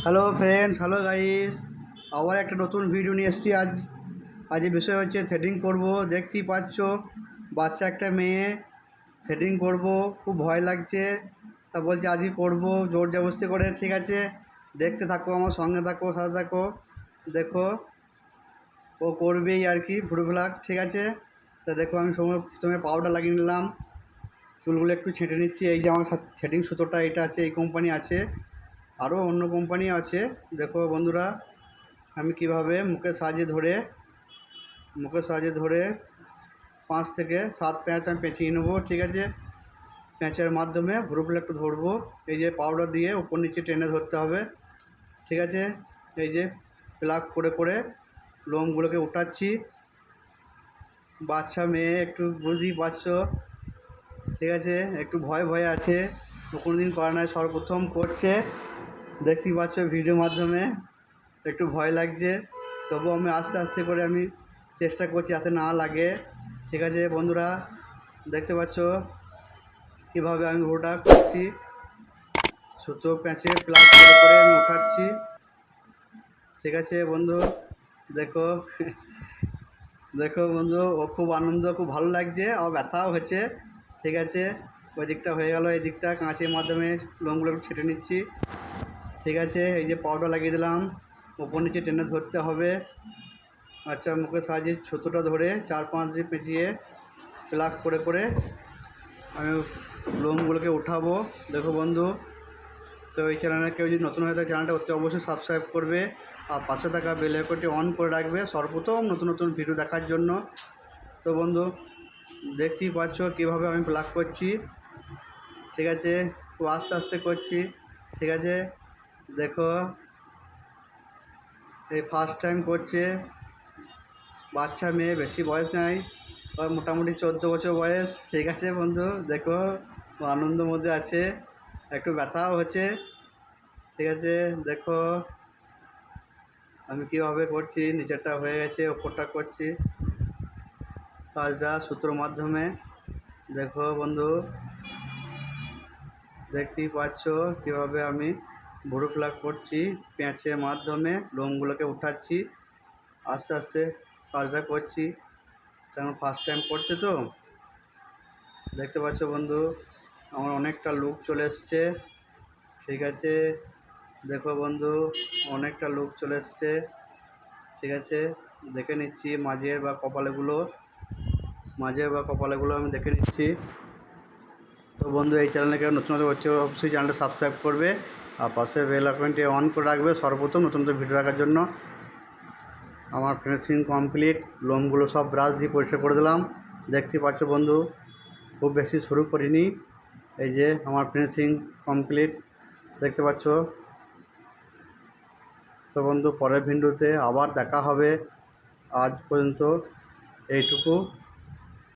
Hello friends, hello guys. আবার একটা নতুন ভিডিও নিয়ে এসেছি। আজের বিষয় হচ্ছে থ্রেডিং করব। দেখতেই পাচ্ছ, বাচ্চা একটা মেয়ে থ্রেডিং করব, খুব ভয় লাগছে। তা বলছে আজই করব জোর জবরদস্তি করে। ঠিক আছে, দেখতে থাকো, আমার সঙ্গে থাকো, সাথে থাকো। দেখো, ও করবেই আর কি ভুরু ভ্লাগ। ঠিক আছে, তা দেখো আমি প্রথমে পাউডার লাগিয়ে নিলাম, চুলগুলো একটু ছেঁটে নিচ্ছি। এই যে আমার থ্রেডিং সুতোটা, এটা আছে, এই কোম্পানি আছে, আরও অন্য কোম্পানি আছে। দেখো বন্ধুরা, আমি কিভাবে মুখের সাহায্যে ধরে 5 থেকে 7 প্যাঁচ আমি পেঁচিয়ে নেবো। ঠিক আছে, প্যাঁচের মাধ্যমে ভুরুগুলো একটু ধরবো। এই যে পাউডার দিয়ে উপর নিচে টেনে ধরতে হবে। ঠিক আছে, এই যে প্লাগ করে করে লোমগুলোকে উঠাচ্ছি। বাচ্চা মেয়ে, একটু বুঝতেই পারছো। ঠিক আছে, একটু ভয় ভয় আছে, কোনো দিন করা নয়, সর্বপ্রথম করছে। দেখতেই পাচ্ছ ভিডিওর মাধ্যমে, একটু ভয় লাগছে। তবু আমি আস্তে আস্তে করে আমি চেষ্টা করছি যাতে না লাগে। ঠিক আছে বন্ধুরা, দেখতে পাচ্ছ কীভাবে আমি ওটা করছি। সুতো প্যাঁচে প্লাগ করে করে আমি উঠাচ্ছি। ঠিক আছে বন্ধু, দেখো দেখো বন্ধু, ও খুব আনন্দ, খুব ভালো লাগছে, আমার ব্যথাও হচ্ছে। ঠিক আছে, ওই দিকটা হয়ে গেল, এই দিকটা কাঁচের মাধ্যমে লোমগুলো একটু ছেটে নিচ্ছি। ঠিক আছে, এই যে পাউডার লাগিয়ে দিলাম, ওপর নিচে টেনে ধরতে হবে। আচ্ছা, মুখের সাহায্যে সুতোটা ধরে 4-5 দিয়ে পেঁচিয়ে প্লাগ করে করে আমি লোমগুলোকে উঠাবো। দেখো বন্ধু, তো এই চ্যানেলে কেউ যদি নতুন হয়ে থাকে, চ্যানেলটা অতি অবশ্যই সাবস্ক্রাইব করবে আর পাশে থাকা বেল আইকনটি অন করে রাখবে সর্বপ্রথম নতুন নতুন ভিডিও দেখার জন্য। তো বন্ধু, দেখতেই পাচ্ছ কীভাবে আমি প্লাগ করছি। ঠিক আছে, খুব আস্তে আস্তে করছি। ঠিক আছে, দেখো, এই ফার্স্ট টাইম করছে, বাচ্চা মেয়ে, বেশি বয়স নাই, ওর মোটামুটি 14 বছর বয়স। ঠিক আছে বন্ধু, দেখো ও আনন্দের মধ্যে আছে, একটু ব্যথাও হচ্ছে। ঠিক আছে, দেখো আমি কীভাবে করছি, নিচেরটা হয়ে গেছে, ওপরটা করছি কাজটা সূত্রের মাধ্যমে। দেখো বন্ধু, দেখতেই পাচ্ছ কীভাবে আমি ভুরু প্লাগ করছি, পেঁচের মাধ্যমে লোমগুলোকে উঠাচ্ছি, আস্তে আস্তে কাজটা করছি, কারণ ফার্স্ট টাইম করছে তো। দেখতে পাচ্ছ বন্ধু, আমার অনেকটা লুক চলে এসছে। ঠিক আছে, দেখো বন্ধু, অনেকটা লুক চলে এসছে। ঠিক আছে, দেখে নিচ্ছি মাঝের বা কপালেগুলো আমি দেখে নিচ্ছি। তো বন্ধু, এই চ্যানেলে কেউ নতুন হচ্ছে অবশ্যই চ্যানেলটা সাবস্ক্রাইব করবে আর পাশে বেল আইকনটি অন করে রাখবে সর্বপ্রথম নতুন নতুন ভিডিও রাখার জন্য। আমার ফিনিশিং কমপ্লিট, লোমগুলো সব ব্রাশ দিয়ে পরিষ্কার করে দিলাম। দেখতে পাচ্ছ বন্ধু, খুব বেশি শুরু করিনি। এই যে আমার ফিনিশিং কমপ্লিট, দেখতে পাচ্ছ। তো বন্ধু, পরের ভিডিওতে আবার দেখা হবে। আজ পর্যন্ত এইটুকু।